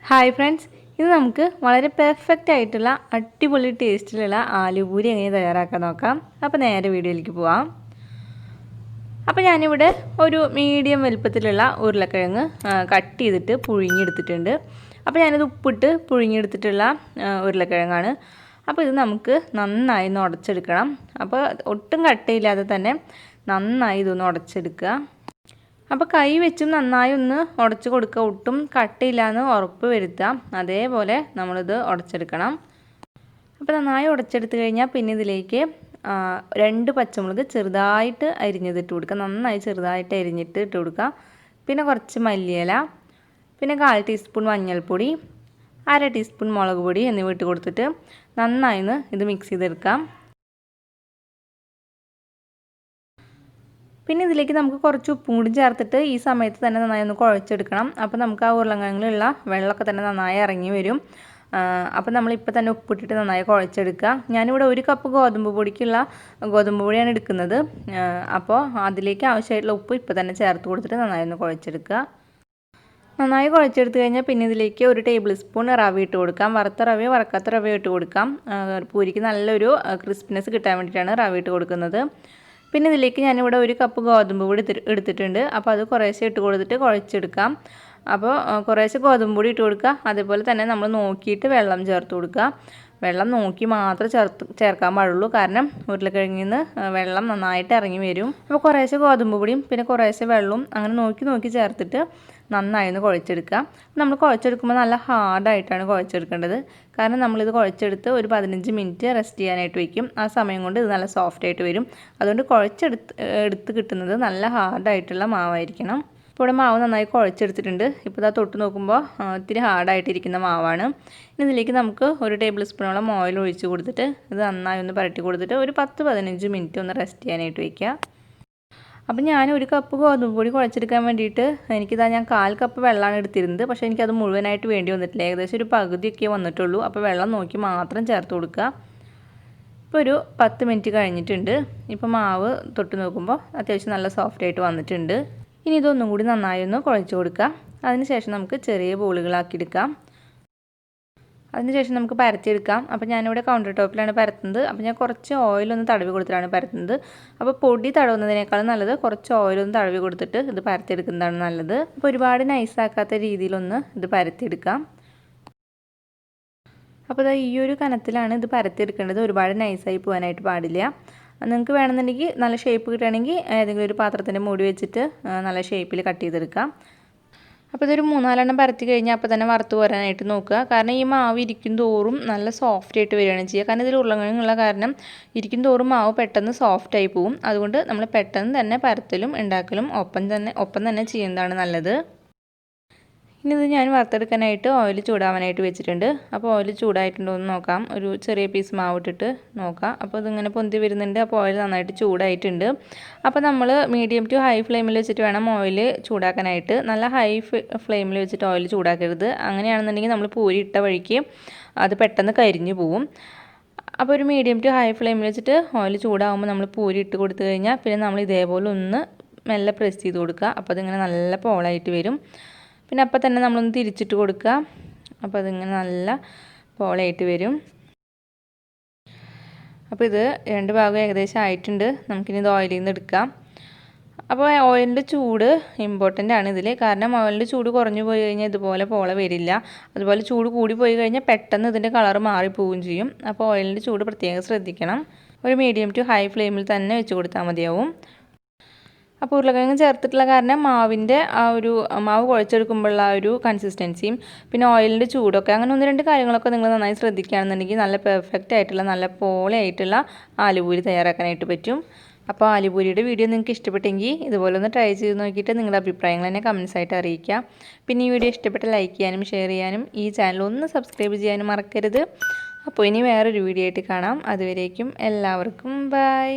Hi friends, ഇത് നമുക്ക് വളരെ പെർഫെക്റ്റ് ആയിട്ടുള്ള അടിപൊളി ടേസ്റ്റിലുള്ള ആലുപൂരി എങ്ങനെ തയ്യാറാക്കാൻ നോക്കാം. അപ്പോൾ നേരെ വീഡിയോയിലേക്ക് പോവാം. അപ്പോൾ ഞാനിവിടെ ഒരു മീഡിയം വലുപ്പത്തിലുള്ള ഉരുളക്കിഴങ്ങ് കട്ട് ചെയ്തിട്ട് പുഴുങ്ങിയെടുത്തിട്ടുണ്ട്. അപ്പോൾ ഞാനിത് ഉപ്പിട്ട് പുഴുങ്ങിയെടുത്തിട്ടുള്ള ഉരുളക്കിഴങ്ങാണ്. അപ്പോൾ ഇത് നമുക്ക് നന്നായി ഒന്ന് ഉടച്ചെടുക്കണം. അപ്പോൾ ഒട്ടും കട്ടയില്ലാതെ തന്നെ നന്നായി ഇതൊന്ന് ഉടച്ചെടുക്കുക. അപ്പോൾ കൈ വെച്ചും നന്നായി ഒന്ന് ഉടച്ച് കൊടുക്കുക. ഒട്ടും കട്ടയില്ലാന്ന് ഉറപ്പ് വരുത്താം. അതേപോലെ നമ്മളിത് ഉടച്ചെടുക്കണം. അപ്പോൾ നന്നായി ഉടച്ചെടുത്ത് കഴിഞ്ഞാൽ പിന്നെ ഇതിലേക്ക് 2 പച്ചമുളക് ചെറുതായിട്ട് അരിഞ്ഞതിട്ട് കൊടുക്കുക. നന്നായി ചെറുതായിട്ട് അരിഞ്ഞിട്ട് ഇട്ട് കൊടുക്കുക. പിന്നെ കുറച്ച് മല്ലിയില, പിന്നെ 1/4 ടീസ്പൂൺ മഞ്ഞൾപ്പൊടി, 1/2 ടീസ്പൂൺ മുളക് പൊടി എന്നിവ ഇട്ട് കൊടുത്തിട്ട് നന്നായി ഇത് മിക്സ് ചെയ്തെടുക്കാം. പിന്നെ ഇതിലേക്ക് നമുക്ക് കുറച്ച് ഉപ്പും കൂടി ചേർത്തിട്ട് ഈ സമയത്ത് തന്നെ നന്നായി ഒന്ന് കുഴച്ചെടുക്കണം. അപ്പോൾ നമുക്ക് ആ ഉരുളക്കിഴങ്ങിലുള്ള വെള്ളമൊക്കെ തന്നെ നന്നായി ഇറങ്ങി വരും. അപ്പോൾ നമ്മളിപ്പോൾ തന്നെ ഉപ്പിട്ടിട്ട് നന്നായി കുഴച്ചെടുക്കുക. ഞാനിവിടെ 1 കപ്പ് ഗോതമ്പ് പൊടിക്കുള്ള ഗോതമ്പ് പൊടിയാണ് എടുക്കുന്നത്. അപ്പോൾ അതിലേക്ക് ആവശ്യമായിട്ടുള്ള ഉപ്പ് ഇപ്പോൾ തന്നെ ചേർത്ത് കൊടുത്തിട്ട് നന്നായി ഒന്ന് കുഴച്ചെടുക്കുക. നന്നായി കുഴച്ചെടുത്ത് കഴിഞ്ഞാൽ പിന്നെ ഇതിലേക്ക് 1 ടേബിൾ സ്പൂൺ റവ ഇട്ട് കൊടുക്കാം. വറുത്ത റവയോ വറക്കാത്ത റവയോ ഇട്ട് കൊടുക്കാം. പൂരിക്ക് നല്ലൊരു ക്രിസ്പിനെസ് കിട്ടാൻ വേണ്ടിയിട്ടാണ് റവ ഇട്ട് കൊടുക്കുന്നത്. പിന്നെ ഇതിലേക്ക് ഞാനിവിടെ 1 കപ്പ് ഗോതമ്പ് പൊടി എടുത്തിട്ടുണ്ട്. അപ്പോൾ അത് കുറേശ്ശെ ഇട്ട് കൊടുത്തിട്ട് കുഴച്ചെടുക്കാം. അപ്പോൾ കുറേശ്ശെ ഗോതമ്പ് പൊടി ഇട്ട് കൊടുക്കുക. അതേപോലെ തന്നെ നമ്മൾ നോക്കിയിട്ട് വെള്ളം ചേർത്ത് കൊടുക്കുക. വെള്ളം നോക്കി മാത്രമേ ചേർക്കാൻ പാടുള്ളൂ. കാരണം ഉരുളക്കിഴങ്ങിൽ നിന്ന് വെള്ളം നന്നായിട്ട് ഇറങ്ങി വരും. അപ്പോൾ കുറേശ്ശെ ഗോതമ്പ് പൊടിയും പിന്നെ കുറേശ്ശെ വെള്ളവും അങ്ങനെ നോക്കി ചേർത്തിട്ട് നന്നായി ഒന്ന് കുഴച്ചെടുക്കുക. നമ്മൾ കുഴച്ചെടുക്കുമ്പോൾ നല്ല ഹാർഡായിട്ടാണ് കുഴച്ചെടുക്കേണ്ടത്. കാരണം നമ്മളിത് കുഴച്ചെടുത്ത് ഒരു 15 മിനിറ്റ് റെസ്റ്റ് ചെയ്യാനായിട്ട് വയ്ക്കും. ആ സമയം കൊണ്ട് ഇത് നല്ല സോഫ്റ്റ് ആയിട്ട് വരും. അതുകൊണ്ട് കുഴച്ചെടുത്ത് കിട്ടുന്നത് നല്ല ഹാർഡായിട്ടുള്ള മാവായിരിക്കണം. ഇപ്പോൾ ഇവിടെ മാവ് നന്നായി കുഴച്ചെടുത്തിട്ടുണ്ട്. ഇപ്പോൾ ഇതാ തൊട്ട് നോക്കുമ്പോൾ ഇത്തിരി ഹാർഡായിട്ടിരിക്കുന്ന മാവാണ്. ഇനി ഇതിലേക്ക് നമുക്ക് 1 ടേബിൾ സ്പൂണോളം ഓയിൽ ഒഴിച്ച് കൊടുത്തിട്ട് ഇത് നന്നായി ഒന്ന് പരട്ടി കൊടുത്തിട്ട് ഒരു 10-15 മിനിറ്റ് ഒന്ന് റെസ്റ്റ് ചെയ്യാനായിട്ട് വയ്ക്കുക. അപ്പം ഞാൻ 1 കപ്പ് ഗോതമ്പ് പൊടി കുഴച്ചെടുക്കാൻ വേണ്ടിയിട്ട് എനിക്കിതാ ഞാൻ 1/4 കപ്പ് വെള്ളമാണ് എടുത്തിരുന്നത്. പക്ഷേ എനിക്കത് മുഴുവനായിട്ട് വേണ്ടി വന്നിട്ടില്ല. ഏകദേശം ഒരു പകുതിയൊക്കെ വന്നിട്ടുള്ളൂ. അപ്പോൾ വെള്ളം നോക്കി മാത്രം ചേർത്ത് കൊടുക്കുക. ഇപ്പോൾ ഒരു 10 മിനിറ്റ് കഴിഞ്ഞിട്ടുണ്ട്. ഇപ്പോൾ മാവ് തൊട്ട് നോക്കുമ്പോൾ അത്യാവശ്യം നല്ല സോഫ്റ്റ് ആയിട്ട് വന്നിട്ടുണ്ട്. ഇനി ഇതൊന്നും കൂടി നന്നായി ഒന്ന് കുഴച്ച് കൊടുക്കുക. അതിനുശേഷം നമുക്ക് ചെറിയ ബോളുകളാക്കി എടുക്കാം. അതിനുശേഷം നമുക്ക് പരത്തിയെടുക്കാം. അപ്പോൾ ഞാനിവിടെ കൗണ്ടർ ടോപ്പിലാണ് പരത്തുന്നത്. അപ്പോൾ ഞാൻ കുറച്ച് ഓയിലൊന്ന് തടവി കൊടുത്തിട്ടാണ് പരത്തുന്നത്. അപ്പോൾ പൊടി തടവുന്നതിനേക്കാളും നല്ലത് കുറച്ച് ഓയിലൊന്ന് തടവി കൊടുത്തിട്ട് ഇത് പരത്തിയെടുക്കുന്നതാണ് നല്ലത്. അപ്പോൾ ഒരുപാട് നൈസാക്കാത്ത രീതിയിലൊന്ന് ഇത് പരത്തിയെടുക്കാം. അപ്പോൾ ഈ ഒരു കനത്തിലാണ് ഇത് പരത്തിയെടുക്കേണ്ടത്. ഒരുപാട് നൈസായി പോകാനായിട്ട് പാടില്ല. നിങ്ങൾക്ക് വേണമെന്നുണ്ടെങ്കിൽ നല്ല ഷേപ്പ് കിട്ടുകയാണെങ്കിൽ ഏതെങ്കിലും ഒരു പാത്രത്തിൻ്റെ മൂടി വെച്ചിട്ട് നല്ല ഷേപ്പിൽ കട്ട് ചെയ്തെടുക്കാം. അപ്പോൾ ഇതൊരു 3-4 പരത്തി കഴിഞ്ഞാൽ അപ്പോൾ തന്നെ വറുത്ത് പോരാനായിട്ട് നോക്കുക. കാരണം ഈ മാവ് ഇരിക്കും തോറും നല്ല സോഫ്റ്റ് ആയിട്ട് വരികയാണ് ചെയ്യുക. കാരണം ഇതിൽ ഉരുളക്കിഴങ്ങുള്ള കാരണം ഇരിക്കും തോറും മാവ് പെട്ടെന്ന് സോഫ്റ്റ് ആയി പോവും. അതുകൊണ്ട് നമ്മൾ പെട്ടെന്ന് തന്നെ പരത്തലും ഉണ്ടാക്കലും ഒപ്പം തന്നെ ചെയ്യുന്നതാണ് നല്ലത്. ഇനി ഇത് ഞാൻ വറുത്തെടുക്കാനായിട്ട് ഓയിൽ ചൂടാവാനായിട്ട് വെച്ചിട്ടുണ്ട്. അപ്പോൾ ഓയിൽ ചൂടായിട്ടുണ്ടോ എന്ന് നോക്കാം. ഒരു ചെറിയ പീസ് മാവ് ഇട്ടിട്ട് നോക്കാം. അപ്പോൾ ഇതിങ്ങനെ പൊന്തി വരുന്നുണ്ട്. അപ്പോൾ ഓയിൽ നന്നായിട്ട് ചൂടായിട്ടുണ്ട്. അപ്പോൾ നമ്മൾ മീഡിയം ടു ഹൈ ഫ്ലെയിമിൽ വെച്ചിട്ട് വേണം ഓയിൽ ചൂടാക്കാനായിട്ട്. നല്ല ഹൈ ഫ്ലെയിമിൽ വെച്ചിട്ട് ഓയിൽ ചൂടാക്കരുത്. അങ്ങനെയാണെന്നുണ്ടെങ്കിൽ നമ്മൾ പൂരി ഇട്ട വഴിക്ക് അത് പെട്ടെന്ന് കരിഞ്ഞു പോവും. അപ്പോൾ ഒരു മീഡിയം ടു ഹൈ ഫ്ലെയിമിൽ വെച്ചിട്ട് ഓയിൽ ചൂടാകുമ്പോൾ നമ്മൾ പൂരി ഇട്ട് കൊടുത്തു കഴിഞ്ഞാൽ പിന്നെ നമ്മൾ ഇതേപോലെ ഒന്ന് മെല്ലെ പ്രസ് ചെയ്ത് കൊടുക്കുക. അപ്പോൾ അതിങ്ങനെ നല്ല പോളായിട്ട് വരും. പിന്നെ അപ്പം തന്നെ നമ്മളൊന്ന് തിരിച്ചിട്ട് കൊടുക്കുക. അപ്പോൾ അതിങ്ങനെ നല്ല പോളയായിട്ട് വരും. അപ്പോൾ ഇത് 2 ഭാഗം ഏകദേശം ആയിട്ടുണ്ട്. നമുക്കിനി ഇത് ഓയിലിൽ നിന്ന് എടുക്കാം. അപ്പോൾ ഓയിലിൻ്റെ ചൂട് ഇമ്പോർട്ടൻ്റ് ആണ് ഇതിൽ. കാരണം ഓയിലിൻ്റെ ചൂട് കുറഞ്ഞു പോയി കഴിഞ്ഞാൽ ഇതുപോലെ പോള വരില്ല. അതുപോലെ ചൂട് കൂടി പോയി കഴിഞ്ഞാൽ പെട്ടെന്ന് ഇതിൻ്റെ കളർ മാറിപ്പോവുകയും ചെയ്യും. അപ്പോൾ ഓയിലിൻ്റെ ചൂട് പ്രത്യേകം ശ്രദ്ധിക്കണം. ഒരു മീഡിയം ടു ഹൈ ഫ്ലെയിമിൽ തന്നെ വെച്ച് കൊടുത്താൽ മതിയാവും. അപ്പോൾ ഉരുളക്കിഴങ്ങ് ചേർത്തിട്ടുള്ള കാരണം മാവിൻ്റെ മാവ് കുഴച്ചെടുക്കുമ്പോഴുള്ള ആ ഒരു കൺസിസ്റ്റൻസിയും പിന്നെ ഓയിലിൻ്റെ ചൂടൊക്കെ അങ്ങനെ 1-2 കാര്യങ്ങളൊക്കെ നിങ്ങൾ നന്നായി ശ്രദ്ധിക്കുകയാണെന്നുണ്ടെങ്കിൽ നല്ല പെർഫെക്റ്റ് ആയിട്ടുള്ള നല്ല പോളയായിട്ടുള്ള ആലുപൂരി തയ്യാറാക്കാനായിട്ട് പറ്റും. അപ്പോൾ ആലുപൂരിയുടെ വീഡിയോ നിങ്ങൾക്ക് ഇഷ്ടപ്പെട്ടെങ്കിൽ ഇതുപോലെ ഒന്ന് ട്രൈ ചെയ്ത് നോക്കിയിട്ട് നിങ്ങളുടെ അഭിപ്രായങ്ങൾ തന്നെ കമൻസ് ആയിട്ട് അറിയിക്കുക. പിന്നെ ഈ വീഡിയോ ഇഷ്ടപ്പെട്ട ലൈക്ക് ചെയ്യാനും ഷെയർ ചെയ്യാനും ഈ ചാനൽ ഒന്ന് സബ്സ്ക്രൈബ് ചെയ്യാനും മറക്കരുത്. അപ്പോൾ ഇനി വേറൊരു വീഡിയോ ആയിട്ട് കാണാം. അതുവരേക്കും എല്ലാവർക്കും ബൈ.